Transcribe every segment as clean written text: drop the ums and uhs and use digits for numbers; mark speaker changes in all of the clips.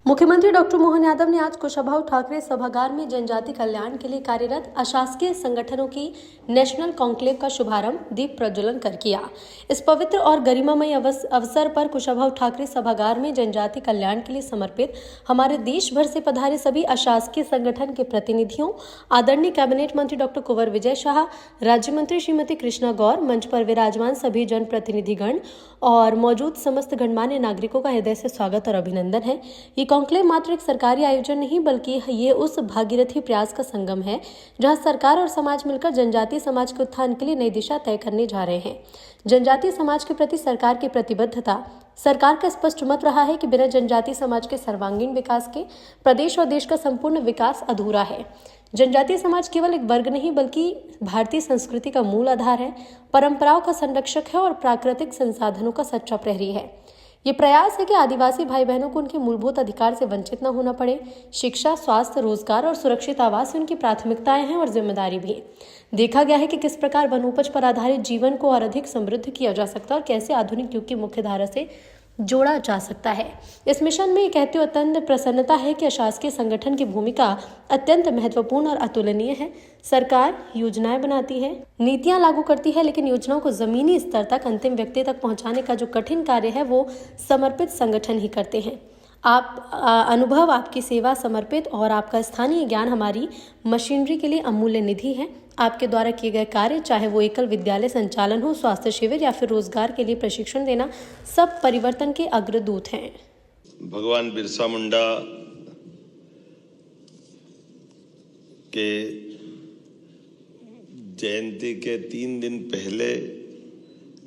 Speaker 1: मुख्यमंत्री डॉक्टर मोहन यादव ने आज कुशाभाऊ ठाकरे सभागार में जनजाति कल्याण के लिए कार्यरत अशासकीय संगठनों की नेशनल कॉन्क्लेव का शुभारंभ दीप प्रज्वलन कर किया। इस पवित्र और गरिमामय अवसर पर कुशाभाऊ ठाकरे सभागार में जनजाति कल्याण के लिए समर्पित हमारे देश भर से पधारे सभी अशासकीय संगठन के प्रतिनिधियों, आदरणीय कैबिनेट मंत्री डॉक्टर कुंवर विजय शाह, राज्य मंत्री श्रीमती कृष्णा गौर, मंच पर विराजमान सभी जनप्रतिनिधिगण और मौजूद समस्त गणमान्य नागरिकों का हृदय से स्वागत और अभिनंदन है। ये कॉन्क्लेव मात्र एक सरकारी आयोजन नहीं बल्कि ये उस भागीरथी प्रयास का संगम है जहां सरकार और समाज मिलकर जनजातीय समाज के उत्थान के लिए नई दिशा तय करने जा रहे हैं। जनजातीय समाज के प्रति सरकार की प्रतिबद्धता, सरकार का स्पष्ट मत रहा है कि बिना जनजातीय समाज के सर्वांगीण विकास के प्रदेश और देश का संपूर्ण विकास अधूरा है। जनजातीय समाज केवल एक वर्ग नहीं बल्कि भारतीय संस्कृति का मूल आधार है, परंपराओं का संरक्षक है और प्राकृतिक संसाधनों का सच्चा प्रहरी है। ये प्रयास है कि आदिवासी भाई बहनों को उनके मूलभूत अधिकार से वंचित न होना पड़े। शिक्षा, स्वास्थ्य, रोजगार और सुरक्षित आवास उनकी प्राथमिकताएं हैं और जिम्मेदारी भी। देखा गया है कि किस प्रकार वनोपज पर आधारित जीवन को और अधिक समृद्ध किया जा सकता है और कैसे आधुनिक युग की मुख्य धारा से जोड़ा जा सकता है। इस मिशन में ये कहते हुए अत्यंत प्रसन्नता है कि अशासकीय संगठन की भूमिका अत्यंत महत्वपूर्ण और अतुलनीय है। सरकार योजनाएं बनाती है, नीतियां लागू करती है, लेकिन योजनाओं को जमीनी स्तर तक अंतिम व्यक्ति तक पहुंचाने का जो कठिन कार्य है वो समर्पित संगठन ही करते हैं। आप अनुभव, आपकी सेवा समर्पित और आपका स्थानीय ज्ञान हमारी मशीनरी के लिए अमूल्य निधि है। आपके द्वारा किए गए कार्य, चाहे वो एकल विद्यालय संचालन हो, स्वास्थ्य शिविर या फिर रोजगार के लिए प्रशिक्षण देना, सब परिवर्तन के अग्रदूत हैं।
Speaker 2: भगवान बिरसा मुंडा के जयंती के 3 दिन पहले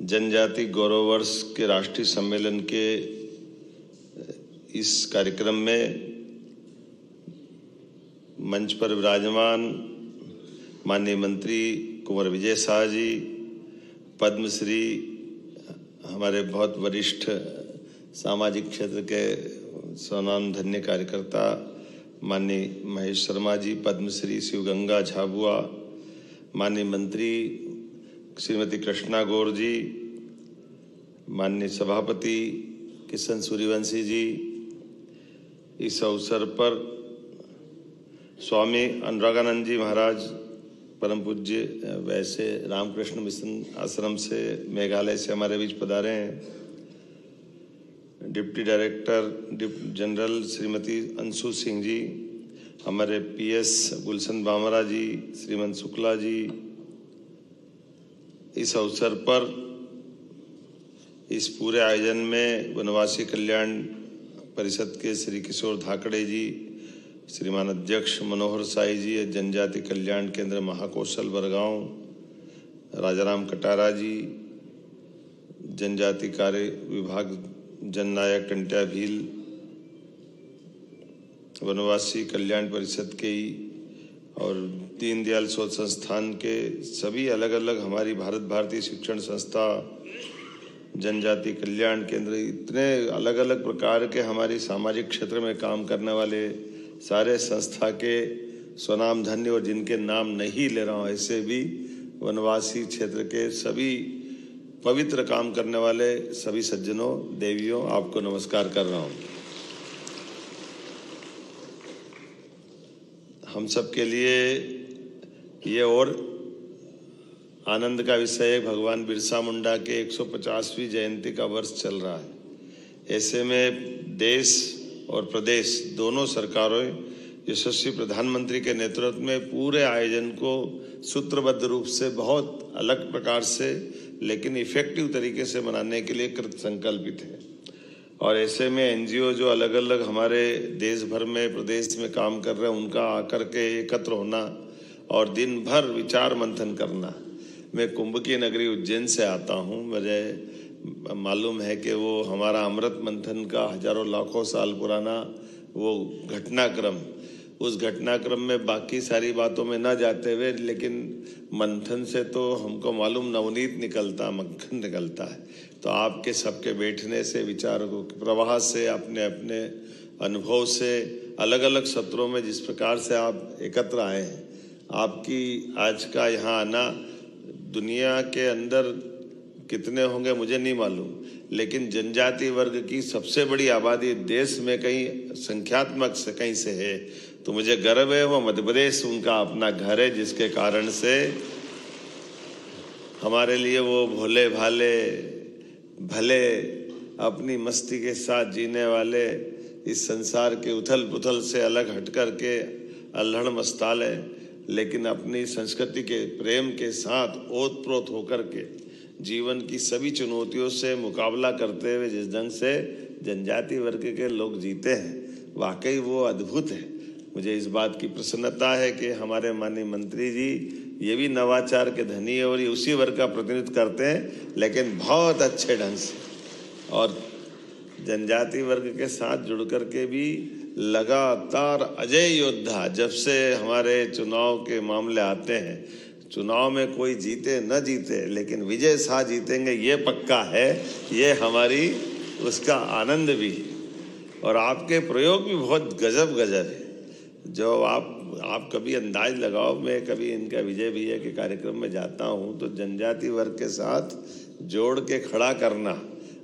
Speaker 2: जनजाति गौरव वर्ष के राष्ट्रीय सम्मेलन के इस कार्यक्रम में मंच पर विराजमान माननीय मंत्री कुंवर विजय शाह जी, पद्मश्री हमारे बहुत वरिष्ठ सामाजिक क्षेत्र के स्वनामधन्य कार्यकर्ता माननीय महेश शर्मा जी, पद्मश्री शिवगंगा झाबुआ, माननीय मंत्री श्रीमती कृष्णा गौर जी, माननीय सभापति किशन सूर्यवंशी जी, इस अवसर पर स्वामी अनुरागानंद जी महाराज परम पूज्य वैसे रामकृष्ण मिशन आश्रम से मेघालय से हमारे बीच पधारे हैं। Deputy director general Shrimati Anshu Singh ji, हमारे पीएस गुलशन बामरा जी, श्रीमंत शुक्ला जी। इस अवसर पर इस पूरे आयोजन में वनवासी कल्याण परिषद के श्री किशोर धाकड़े जी, श्रीमान अध्यक्ष मनोहर साई जी, जनजाति कल्याण केंद्र महाकौशल बरगांव राजाराम कटारा जी, जनजाति कार्य विभाग जननायक टंट्या भील, वनवासी कल्याण परिषद के और दीनदयाल शोध संस्थान के सभी अलग अलग हमारी भारतीय शिक्षण संस्था, जनजाति कल्याण केंद्र, इतने अलग अलग प्रकार के हमारी सामाजिक क्षेत्र में काम करने वाले सारे संस्था के स्वनाम धन्य और जिनके नाम नहीं ले रहा हूँ, ऐसे भी वनवासी क्षेत्र के सभी पवित्र काम करने वाले सभी सज्जनों, देवियों, आपको नमस्कार कर रहा हूँ। हम सब के लिए ये और आनंद का विषय है, भगवान बिरसा मुंडा के 150वीं जयंती का वर्ष चल रहा है। ऐसे में देश और प्रदेश दोनों सरकारों यशस्वी प्रधानमंत्री के नेतृत्व में पूरे आयोजन को सूत्रबद्ध रूप से बहुत अलग प्रकार से लेकिन इफेक्टिव तरीके से मनाने के लिए कृत संकल्पित है। और ऐसे में एनजीओ जो अलग अलग हमारे देश भर में प्रदेश में काम कर रहे हैं, उनका आकर के एकत्र होना और दिन भर विचार मंथन करना। मैं कुंभ की नगरी उज्जैन से आता हूँ, मुझे मालूम है कि वो हमारा अमृत मंथन का हजारों लाखों साल पुराना वो घटनाक्रम, उस घटनाक्रम में बाकी सारी बातों में ना जाते हुए, लेकिन मंथन से तो हमको मालूम नवनीत निकलता, मक्खन निकलता है। तो आपके सबके बैठने से, विचारों के प्रवाह से, अपने अपने अनुभव से, अलग अलग सत्रों में जिस प्रकार से आप एकत्र आए हैं, आपकी आज का यहाँ आना दुनिया के अंदर कितने होंगे मुझे नहीं मालूम, लेकिन जनजाति वर्ग की सबसे बड़ी आबादी देश में कहीं संख्यात्मक से कहीं से है, तो मुझे गर्व है। वो मध्य प्रदेश उनका अपना घर है, जिसके कारण से हमारे लिए वो भोले भाले भले अपनी मस्ती के साथ जीने वाले, इस संसार के उथल पुथल से अलग हट कर के अल्हड़ मस्ताल है, लेकिन अपनी संस्कृति के प्रेम के साथ ओतप्रोत होकर के जीवन की सभी चुनौतियों से मुकाबला करते हुए जिस ढंग से जनजाति वर्ग के लोग जीते हैं, वाकई वो अद्भुत है। मुझे इस बात की प्रसन्नता है कि हमारे माननीय मंत्री जी ये भी नवाचार के धनी है और ये उसी वर्ग का प्रतिनिधित्व करते हैं, लेकिन बहुत अच्छे ढंग से, और जनजाति वर्ग के साथ जुड़ कर के भी लगातार अजय योद्धा। जब से हमारे चुनाव के मामले आते हैं, चुनाव में कोई जीते न जीते, लेकिन विजय शाह जीतेंगे ये पक्का है, ये हमारी उसका आनंद भी है। और आपके प्रयोग भी बहुत गजब है। जो आप कभी अंदाज लगाओ, मैं कभी इनका विजय भैया के कार्यक्रम में जाता हूँ तो जनजाति वर्ग के साथ जोड़ के खड़ा करना,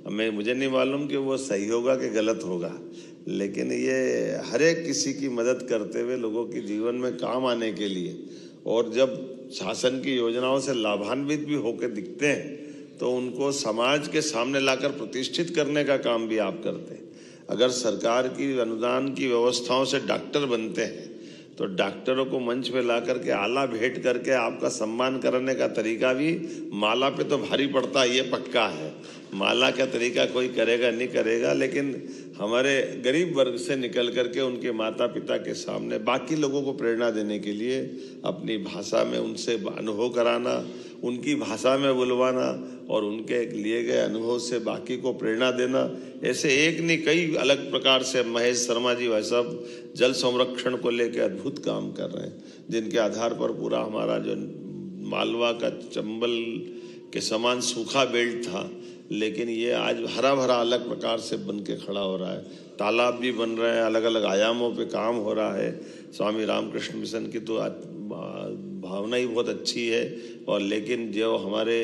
Speaker 2: मुझे नहीं मालूम कि वो सही होगा कि गलत होगा, लेकिन ये हर एक किसी की मदद करते हुए लोगों के जीवन में काम आने के लिए, और जब शासन की योजनाओं से लाभान्वित भी होकर दिखते हैं तो उनको समाज के सामने लाकर प्रतिष्ठित करने का काम भी आप करते हैं। अगर सरकार की अनुदान की व्यवस्थाओं से डॉक्टर बनते हैं तो डॉक्टरों को मंच पे ला करके आला भेंट करके आपका सम्मान करने का तरीका भी माला पे तो भारी पड़ता है, ये पक्का है। माला का तरीका कोई करेगा नहीं करेगा, लेकिन हमारे गरीब वर्ग से निकल करके उनके माता पिता के सामने बाकी लोगों को प्रेरणा देने के लिए अपनी भाषा में उनसे अनुभव कराना, उनकी भाषा में बुलवाना और उनके लिए गए अनुभव से बाकी को प्रेरणा देना, ऐसे एक नहीं कई अलग प्रकार से महेश शर्मा जी वह सब जल संरक्षण को लेकर अद्भुत काम कर रहे हैं, जिनके आधार पर पूरा हमारा जो मालवा का चंबल के समान सूखा बेल्ट था, लेकिन ये आज हरा भरा अलग प्रकार से बन के खड़ा हो रहा है। तालाब भी बन रहे हैं, अलग अलग आयामों पे काम हो रहा है। स्वामी रामकृष्ण मिशन की तो भावना ही बहुत अच्छी है। और लेकिन जो हमारे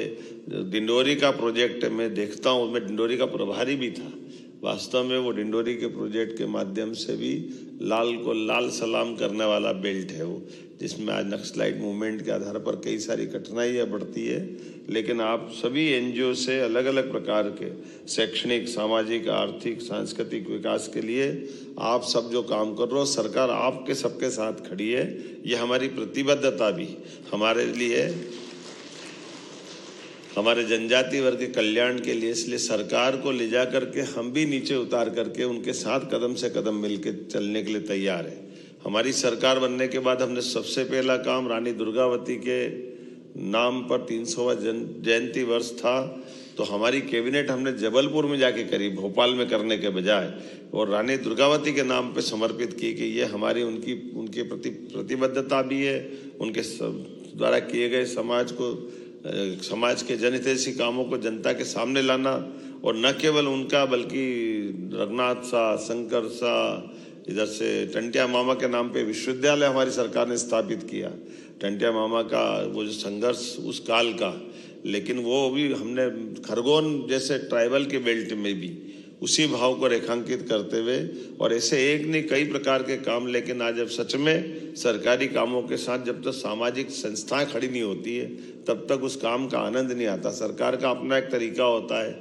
Speaker 2: डिंडोरी का प्रोजेक्ट मैं देखता हूँ, मैं डिंडोरी का प्रभारी भी था, वास्तव में वो डिंडोरी के प्रोजेक्ट के माध्यम से भी लाल को लाल सलाम करने वाला बेल्ट है वो, जिसमें आज नक्सलाइट मूवमेंट के आधार पर कई सारी कठिनाइयाँ बढ़ती है, लेकिन आप सभी एनजीओ से अलग अलग प्रकार के शैक्षणिक, सामाजिक, आर्थिक, सांस्कृतिक विकास के लिए आप सब जो काम कर रहे हो, सरकार आपके सबके साथ खड़ी है। ये हमारी प्रतिबद्धता भी हमारे लिए, हमारे जनजाति वर्ग के कल्याण के लिए, इसलिए सरकार को ले जा करके हम भी नीचे उतार करके उनके साथ कदम से कदम मिलके चलने के लिए तैयार है। हमारी सरकार बनने के बाद हमने सबसे पहला काम रानी दुर्गावती के नाम पर 300वां जयंती वर्ष था, तो हमारी कैबिनेट हमने जबलपुर में जाके करी, भोपाल में करने के बजाय, और रानी दुर्गावती के नाम पे समर्पित की कि ये हमारी उनके प्रति प्रतिबद्धता भी है, उनके द्वारा किए गए समाज के जनहितैषी कामों को जनता के सामने लाना, और न केवल उनका बल्कि रघुनाथ सा, शंकर सा, इधर से टंटिया मामा के नाम पे विश्वविद्यालय हमारी सरकार ने स्थापित किया। टंटिया मामा का वो जो संघर्ष उस काल का, लेकिन वो भी हमने खरगोन जैसे ट्राइबल के बेल्ट में भी उसी भाव को रेखांकित करते हुए, और ऐसे एक नहीं कई प्रकार के काम। लेकिन आज जब सच में सरकारी कामों के साथ जब तक सामाजिक संस्थाएं खड़ी नहीं होती है तब तक उस काम का आनंद नहीं आता। सरकार का अपना एक तरीका होता है,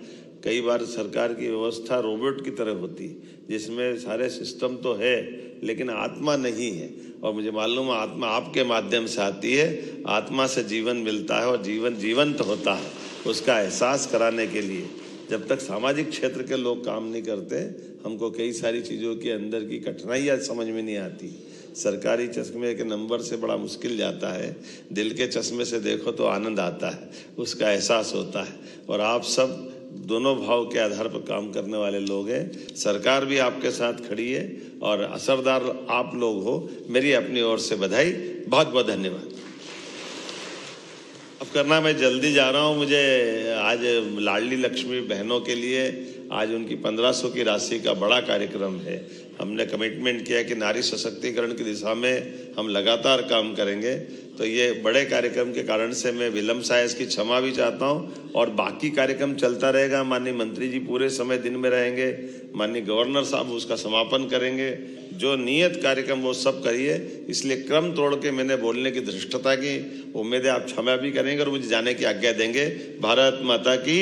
Speaker 2: कई बार सरकार की व्यवस्था रोबोट की तरह होती है, जिसमें सारे सिस्टम तो है लेकिन आत्मा नहीं है। और मुझे मालूम है आत्मा आपके माध्यम से आती है, आत्मा से जीवन मिलता है और जीवन जीवंत होता है। उसका एहसास कराने के लिए जब तक सामाजिक क्षेत्र के लोग काम नहीं करते, हमको कई सारी चीज़ों के अंदर की कठिनाइयाँ समझ में नहीं आती। सरकारी चश्मे के नंबर से बड़ा मुश्किल जाता है, दिल के चश्मे से देखो तो आनंद आता है, उसका एहसास होता है। और आप सब दोनों भाव के आधार पर काम करने वाले लोग हैं। सरकार भी आपके साथ खड़ी है और असरदार आप लोग हो। मेरी अपनी ओर से बधाई, बहुत बहुत धन्यवाद। अब करना मैं जल्दी जा रहा हूँ, मुझे आज लाडली लक्ष्मी बहनों के लिए आज उनकी 1500 की राशि का बड़ा कार्यक्रम है। हमने कमिटमेंट किया कि नारी सशक्तिकरण की दिशा में हम लगातार काम करेंगे। तो ये बड़े कार्यक्रम के कारण से मैं विलम्ब से इसकी क्षमा भी चाहता हूँ और बाकी कार्यक्रम चलता रहेगा। माननीय मंत्री जी पूरे समय दिन में रहेंगे, माननीय गवर्नर साहब उसका समापन करेंगे। जो नियत कार्यक्रम वो सब करिए, इसलिए क्रम तोड़ के मैंने बोलने की धृष्टता की। उम्मीद है आप क्षमा भी करेंगे और मुझे जाने की आज्ञा देंगे। भारत माता की